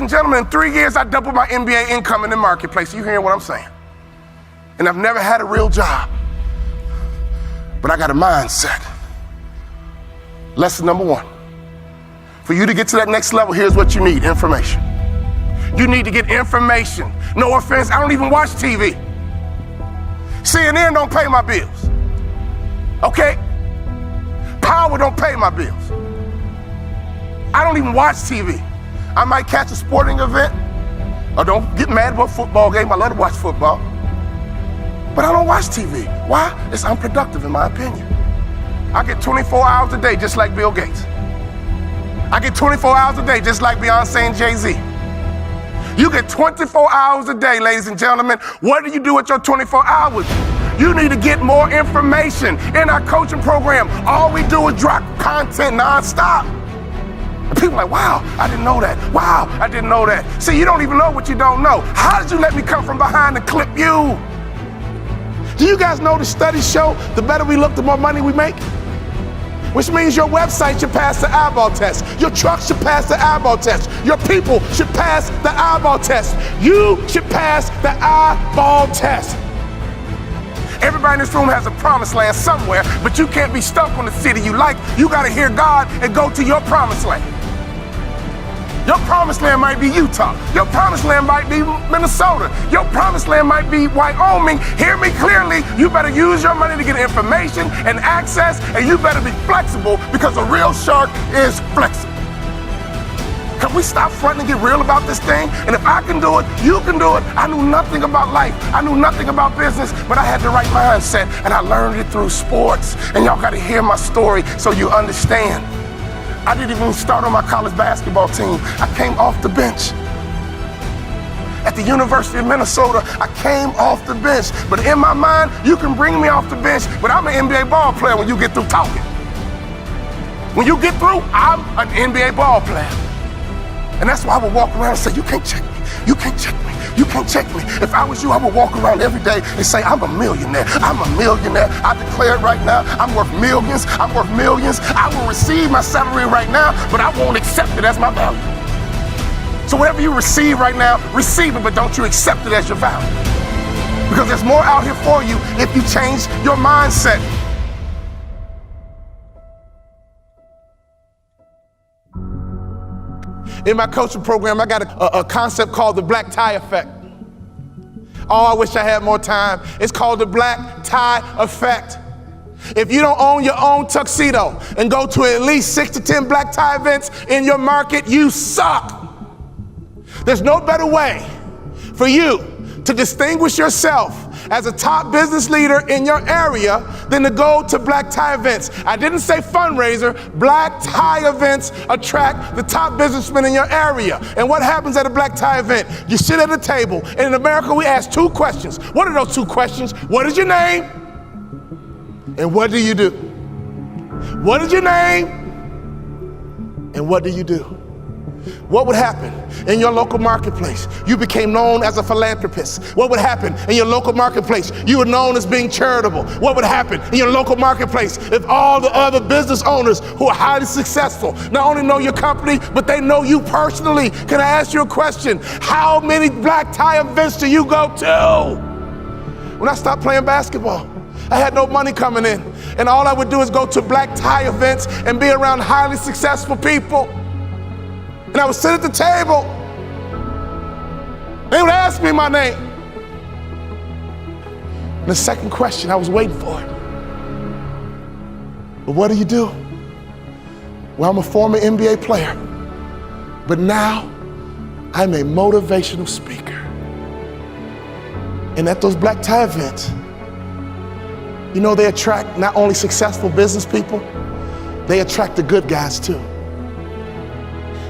and gentlemen, in 3 years, I doubled my MBA income in the marketplace. You hearing what I'm saying? And I've never had a real job, but I got a mindset. Lesson number 1. For you to get to that next level, here's what you need: information. You need to get information. No offense, I don't even watch TV. CNN don't pay my bills. Okay? Power don't pay my bills. I don't even watch TV. I might catch a sporting event, or don't get mad about a football game. I love to watch football. But I don't watch TV. Why? It's unproductive in my opinion. I get 24 hours a day just like Bill Gates. I get 24 hours a day just like Beyonce and Jay-Z. You get 24 hours a day, ladies and gentlemen. What do you do with your 24 hours? You need to get more information. In our coaching program, all we do is drop content nonstop. And people are like, wow, I didn't know that. Wow, I didn't know that. See, you don't even know what you don't know. How did you let me come from behind and clip you? Do you guys know the studies show the better we look, the more money we make? Which means your website should pass the eyeball test. Your truck should pass the eyeball test. Your people should pass the eyeball test. You should pass the eyeball test. Everybody in this room has a promised land somewhere, but you can't be stuck on the city you like. You got to hear God and go to your promised land. Your promised land might be Utah. Your promised land might be Minnesota. Your promised land might be Wyoming. Hear me clearly. You better use your money to get information and access, and you better be flexible, because a real shark is flexible. Can we stop fronting and get real about this thing? And if I can do it, you can do it. I knew nothing about life. I knew nothing about business, but I had the right mindset, and I learned it through sports. And y'all got to hear my story so you understand. I didn't even start on my college basketball team. I came off the bench. At the University of Minnesota, I came off the bench. But in my mind, you can bring me off the bench, but I'm an NBA ball player when you get through talking. When you get through, I'm an NBA ball player. And that's why I would walk around and say, you can't check me. You can't check me. You can't check me. If I was you, I would walk around every day and say, I'm a millionaire. I'm a millionaire. I declare it right now. I'm worth millions. I'm worth millions. I will receive my salary right now, but I won't accept it as my value. So whatever you receive right now, receive it, but don't you accept it as your value. Because there's more out here for you if you change your mindset. In my coaching program, I got a concept called the black tie effect. Oh, I wish I had more time. It's called the black tie effect. If you don't own your own tuxedo and go to at least 6 to 10 black tie events in your market, you suck. There's no better way for you to distinguish yourself as a top business leader in your area than to go to black tie events. I didn't say fundraiser. Black tie events attract the top businessmen in your area. And what happens at a black tie event? You sit at a table, and in America we ask 2 questions. What are those 2 questions? What is your name? And what do you do? What is your name? And what do you do? What would happen in your local marketplace? You became known as a philanthropist. What would happen in your local marketplace? You were known as being charitable. What would happen in your local marketplace if all the other business owners who are highly successful not only know your company, but they know you personally? Can I ask you a question? How many black tie events do you go to? When I stopped playing basketball, I had no money coming in, and all I would do is go to black tie events and be around highly successful people. And I would sit at the table. They would ask me my name. And the second question, I was waiting for it. But what do you do? Well, I'm a former NBA player, but now I'm a motivational speaker. And at those black tie events, you know, they attract not only successful business people, they attract the good guys too.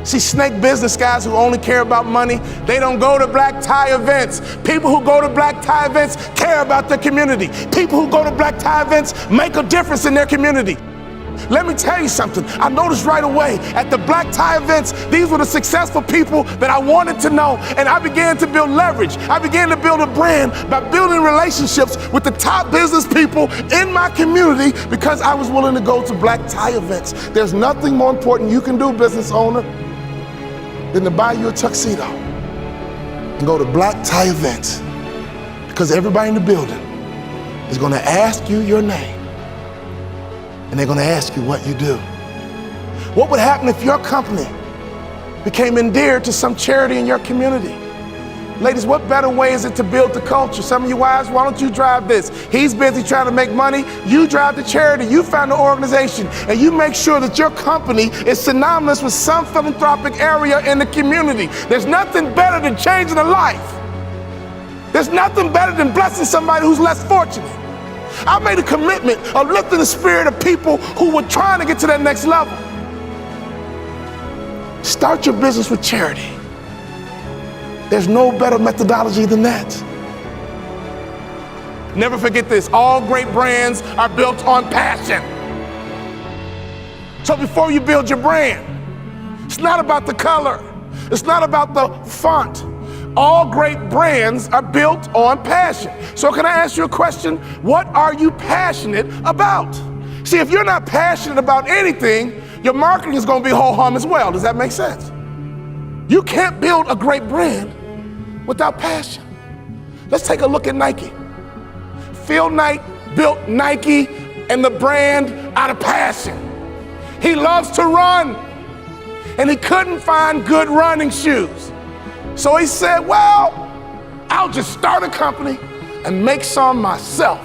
See, snake business guys who only care about money, they don't go to black tie events. People who go to black tie events care about their community. People who go to black tie events make a difference in their community. Let me tell you something. I noticed right away at the black tie events, these were the successful people that I wanted to know, and I began to build leverage. I began to build a brand by building relationships with the top business people in my community because I was willing to go to black tie events. There's nothing more important you can do, business owner, than to buy you a tuxedo and go to black tie events, because everybody in the building is going to ask you your name and they're going to ask you what you do. What would happen if your company became endeared to some charity in your community? Ladies, what better way is it to build the culture? Some of you wives, why don't you drive this? He's busy trying to make money. You drive the charity. You found the organization, and you make sure that your company is synonymous with some philanthropic area in the community. There's nothing better than changing a life. There's nothing better than blessing somebody who's less fortunate. I made a commitment of lifting the spirit of people who were trying to get to that next level. Start your business with charity. There's no better methodology than that. Never forget this, all great brands are built on passion. So before you build your brand, it's not about the color, it's not about the font. All great brands are built on passion. So can I ask you a question? What are you passionate about? See, if you're not passionate about anything, your marketing is going to be ho-hum as well. Does that make sense? You can't build a great brand without passion. Let's take a look at Nike. Phil Knight built Nike and the brand out of passion. He loves to run, and he couldn't find good running shoes. So he said, well, I'll just start a company and make some myself,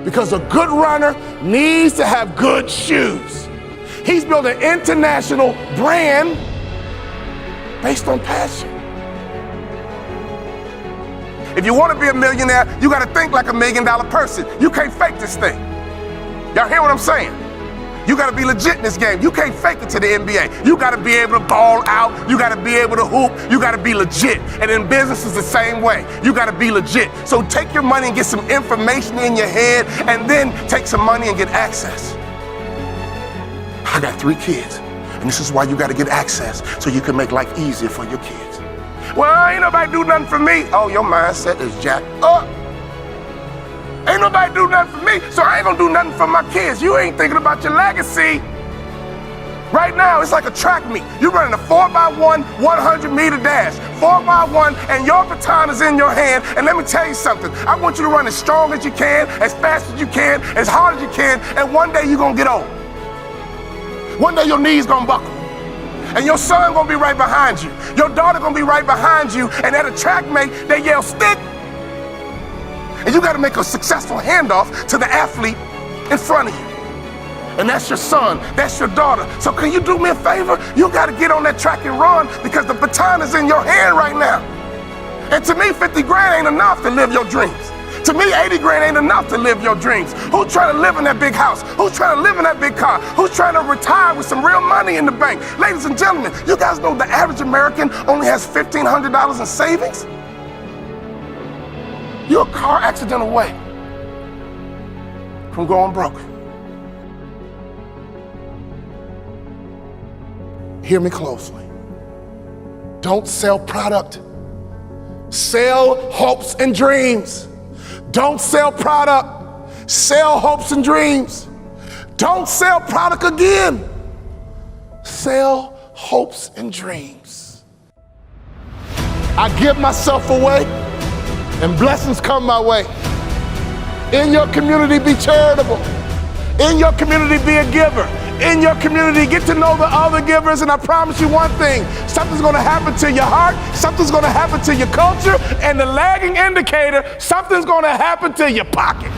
because a good runner needs to have good shoes. He's built an international brand based on passion. If you want to be a millionaire, you got to think like $1 million person. You can't fake this thing. Y'all hear what I'm saying? You got to be legit in this game. You can't fake it to the NBA. You got to be able to ball out. You got to be able to hoop. You got to be legit. And in business is the same way. You got to be legit. So take your money and get some information in your head, and then take some money and get access. I got 3 kids, and this is why you got to get access, so you can make life easier for your kids. Well, ain't nobody do nothing for me. Oh, your mindset is jacked up. Ain't nobody do nothing for me, so I ain't gonna do nothing for my kids. You ain't thinking about your legacy. Right now, it's like a track meet. You're running a 4x1, 100-meter dash. 4x1, and your baton is in your hand. And let me tell you something. I want you to run as strong as you can, as fast as you can, as hard as you can, and one day you're gonna get old. One day your knees gonna buckle. And your son gonna be right behind you. Your daughter gonna be right behind you. And at a track meet, they yell, stick. And you gotta make a successful handoff to the athlete in front of you. And that's your son, that's your daughter. So can you do me a favor? You gotta get on that track and run, because the baton is in your hand right now. And to me, 50 grand ain't enough to live your dreams. To me, 80 grand ain't enough to live your dreams. Who's trying to live in that big house? Who's trying to live in that big car? Who's trying to retire with some real money in the bank? Ladies and gentlemen, you guys know the average American only has $1,500 in savings? You're a car accident away from going broke. Hear me closely. Don't sell product. Sell hopes and dreams. Don't sell product. Sell hopes and dreams. Don't sell product again. Sell hopes and dreams. I give myself away, and blessings come my way. In your community, be charitable. In your community, be a giver. In your community, get to know the other givers, and I promise you one thing, something's gonna happen to your heart, something's gonna happen to your culture, and the lagging indicator, something's gonna happen to your pocket.